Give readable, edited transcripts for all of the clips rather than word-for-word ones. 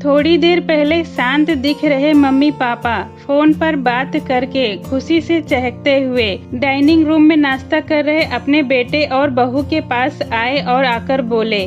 थोड़ी देर पहले शांत दिख रहे मम्मी पापा फोन पर बात करके खुशी से चहकते हुए डाइनिंग रूम में नाश्ता कर रहे अपने बेटे और बहू के पास आए और आकर बोले,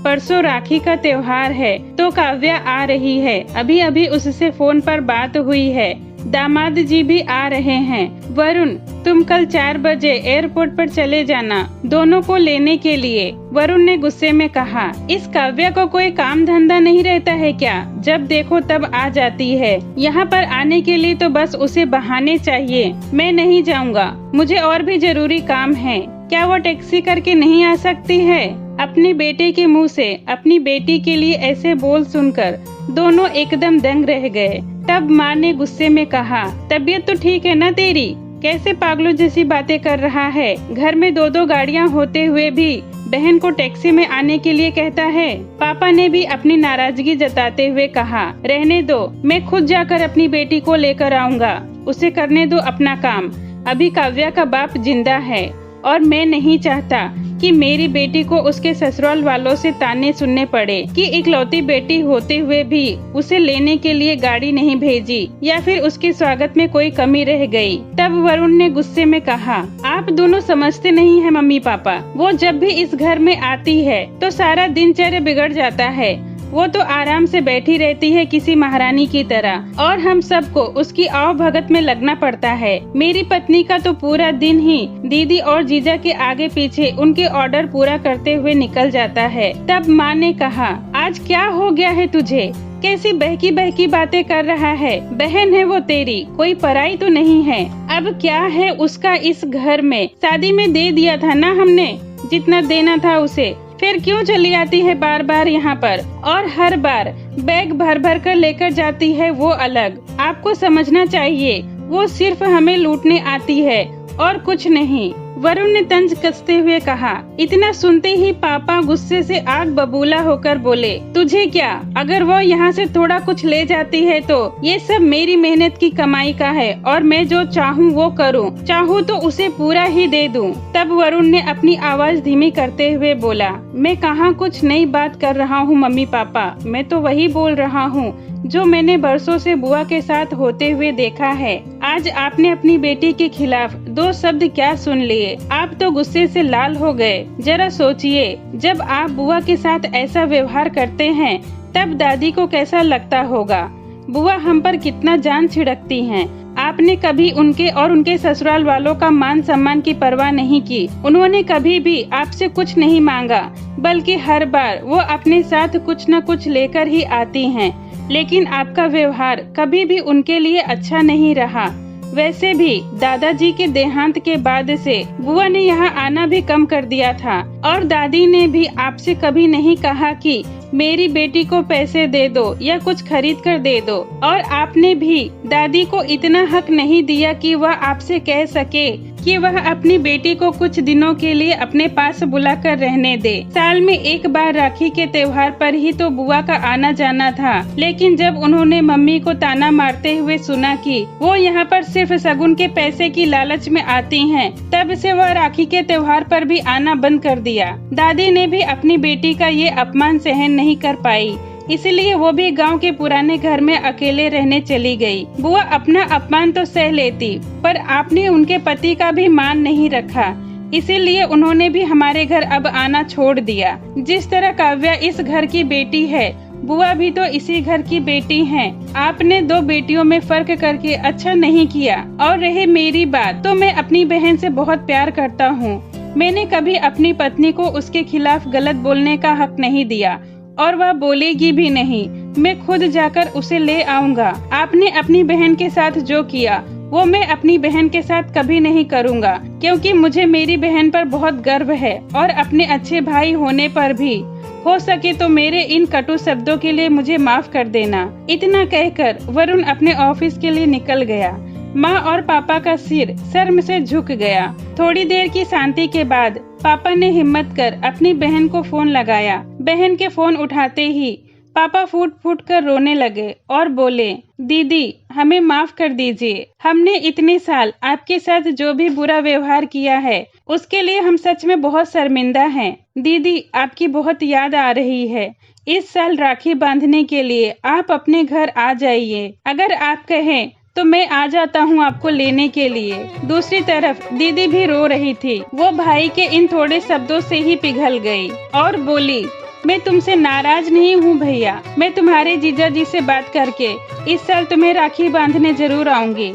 परसों राखी का त्योहार है तो काव्या आ रही है। अभी अभी उससे फोन पर बात हुई है। दामाद जी भी आ रहे हैं। वरुण, तुम कल 4 बजे एयरपोर्ट पर चले जाना, दोनों को लेने के लिए। वरुण ने गुस्से में कहा, इस काव्या को कोई काम धंधा नहीं रहता है क्या? जब देखो तब आ जाती है। यहाँ पर आने के लिए तो बस उसे बहाने चाहिए। मैं नहीं जाऊँगा, मुझे और भी जरूरी काम है। क्या वो टैक्सी करके नहीं आ सकती है? अपने बेटे के मुंह से अपनी बेटी के लिए ऐसे बोल सुनकर दोनों एकदम दंग रह गए। तब माँ ने गुस्से में कहा, तबीयत तो ठीक है ना तेरी? कैसे पागलों जैसी बातें कर रहा है? घर में 2-2 गाड़ियाँ होते हुए भी बहन को टैक्सी में आने के लिए कहता है। पापा ने भी अपनी नाराजगी जताते हुए कहा, रहने दो, मैं खुद जाकर अपनी बेटी को लेकर आऊंगा। उसे करने दो अपना काम। अभी काव्या का बाप जिंदा है और मैं नहीं चाहता कि मेरी बेटी को उसके ससुराल वालों से ताने सुनने पड़े कि इकलौती बेटी होते हुए भी उसे लेने के लिए गाड़ी नहीं भेजी या फिर उसके स्वागत में कोई कमी रह गई। तब वरुण ने गुस्से में कहा, आप दोनों समझते नहीं है मम्मी पापा। वो जब भी इस घर में आती है तो सारा दिनचर्या बिगड़ जाता है। वो तो आराम से बैठी रहती है किसी महारानी की तरह और हम सबको उसकी आओ भगत में लगना पड़ता है। मेरी पत्नी का तो पूरा दिन ही दीदी और जीजा के आगे पीछे उनके ऑर्डर पूरा करते हुए निकल जाता है। तब माँ ने कहा, आज क्या हो गया है तुझे? कैसी बहकी बहकी बातें कर रहा है? बहन है वो तेरी, कोई पराई तो नहीं है। अब क्या है उसका इस घर में? शादी में दे दिया था ना हमने जितना देना था उसे, फिर क्यों चली आती है बार बार यहाँ पर और हर बार बैग भर भर कर लेकर जाती है? वो अलग। आपको समझना चाहिए वो सिर्फ हमें लूटने आती है और कुछ नहीं। वरुण ने तंज कसते हुए कहा। इतना सुनते ही पापा गुस्से से आग बबूला होकर बोले, तुझे क्या? अगर वो यहाँ से थोड़ा कुछ ले जाती है तो ये सब मेरी मेहनत की कमाई का है और मैं जो चाहूँ वो करूँ, चाहूँ तो उसे पूरा ही दे दूँ। तब वरुण ने अपनी आवाज धीमी करते हुए बोला, मैं कहाँ कुछ नई बात कर रहा हूँ मम्मी पापा, मैं तो वही बोल रहा हूँ जो मैंने बरसों से बुआ के साथ होते हुए देखा है। आज आपने अपनी बेटी के खिलाफ 2 शब्द क्या सुन लिए? आप तो गुस्से से लाल हो गए। जरा सोचिए, जब आप बुआ के साथ ऐसा व्यवहार करते हैं तब दादी को कैसा लगता होगा? बुआ हम पर कितना जान छिड़कती हैं। आपने कभी उनके और उनके ससुराल वालों का मान सम्मान की परवाह नहीं की। उन्होंने कभी भी आपसे कुछ नहीं मांगा, बल्कि हर बार वो अपने साथ कुछ न कुछ लेकर ही आती हैं। लेकिन आपका व्यवहार कभी भी उनके लिए अच्छा नहीं रहा। वैसे भी दादाजी के देहांत के बाद से बुआ ने यहाँ आना भी कम कर दिया था और दादी ने भी आपसे कभी नहीं कहा कि मेरी बेटी को पैसे दे दो या कुछ खरीद कर दे दो। और आपने भी दादी को इतना हक नहीं दिया कि वह आपसे कह सके कि वह अपनी बेटी को कुछ दिनों के लिए अपने पास बुलाकर रहने दे। साल में एक बार राखी के त्योहार पर ही तो बुआ का आना जाना था। लेकिन जब उन्होंने मम्मी को ताना मारते हुए सुना कि वो यहाँ पर सिर्फ शगुन के पैसे की लालच में आती हैं, तब से वह राखी के त्योहार पर भी आना बंद कर दिया। दादी ने भी अपनी बेटी का ये अपमान सहन नहीं कर पाई, इसलिए वो भी गांव के पुराने घर में अकेले रहने चली गई। बुआ अपना अपमान तो सह लेती, पर आपने उनके पति का भी मान नहीं रखा, इसीलिए उन्होंने भी हमारे घर अब आना छोड़ दिया। जिस तरह काव्या इस घर की बेटी है, बुआ भी तो इसी घर की बेटी हैं। आपने 2 बेटियों में फर्क करके अच्छा नहीं किया। और रहे मेरी बात, तो मैं अपनी बहन से बहुत प्यार करता हूँ। मैंने कभी अपनी पत्नी को उसके खिलाफ गलत बोलने का हक नहीं दिया और वह बोलेगी भी नहीं। मैं खुद जाकर उसे ले आऊंगा। आपने अपनी बहन के साथ जो किया वो मैं अपनी बहन के साथ कभी नहीं करूंगा, क्योंकि मुझे मेरी बहन पर बहुत गर्व है और अपने अच्छे भाई होने पर भी। हो सके तो मेरे इन कटु शब्दों के लिए मुझे माफ कर देना। इतना कहकर वरुण अपने ऑफिस के लिए निकल गया। माँ और पापा का सिर शर्म से झुक गया। थोड़ी देर की शांति के बाद पापा ने हिम्मत कर अपनी बहन को फोन लगाया। बहन के फोन उठाते ही पापा फूट फूट कर रोने लगे और बोले, दीदी हमें माफ कर दीजिए। हमने इतने साल आपके साथ जो भी बुरा व्यवहार किया है उसके लिए हम सच में बहुत शर्मिंदा हैं। दीदी, आपकी बहुत याद आ रही है। इस साल राखी बांधने के लिए आप अपने घर आ जाइए। अगर आप कहें तो मैं आ जाता हूँ आपको लेने के लिए। दूसरी तरफ दीदी भी रो रही थी। वो भाई के इन थोड़े शब्दों से ही पिघल गई और बोली, मैं तुमसे नाराज नहीं हूँ भैया। मैं तुम्हारे जीजा जी से बात करके इस साल तुम्हें राखी बांधने जरूर आऊंगी।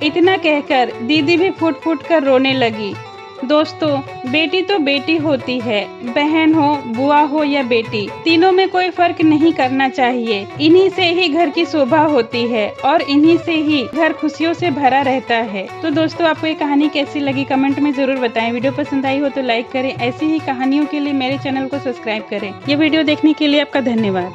इतना कहकर दीदी भी फूट फूट कर रोने लगी। दोस्तों, बेटी तो बेटी होती है, बहन हो, बुआ हो या बेटी, तीनों में कोई फर्क नहीं करना चाहिए। इन्हीं से ही घर की शोभा होती है और इन्हीं से ही घर खुशियों से भरा रहता है। तो दोस्तों, आपको ये कहानी कैसी लगी कमेंट में जरूर बताएं। वीडियो पसंद आई हो तो लाइक करें। ऐसी ही कहानियों के लिए मेरे चैनल को सब्सक्राइब करें। ये वीडियो देखने के लिए आपका धन्यवाद।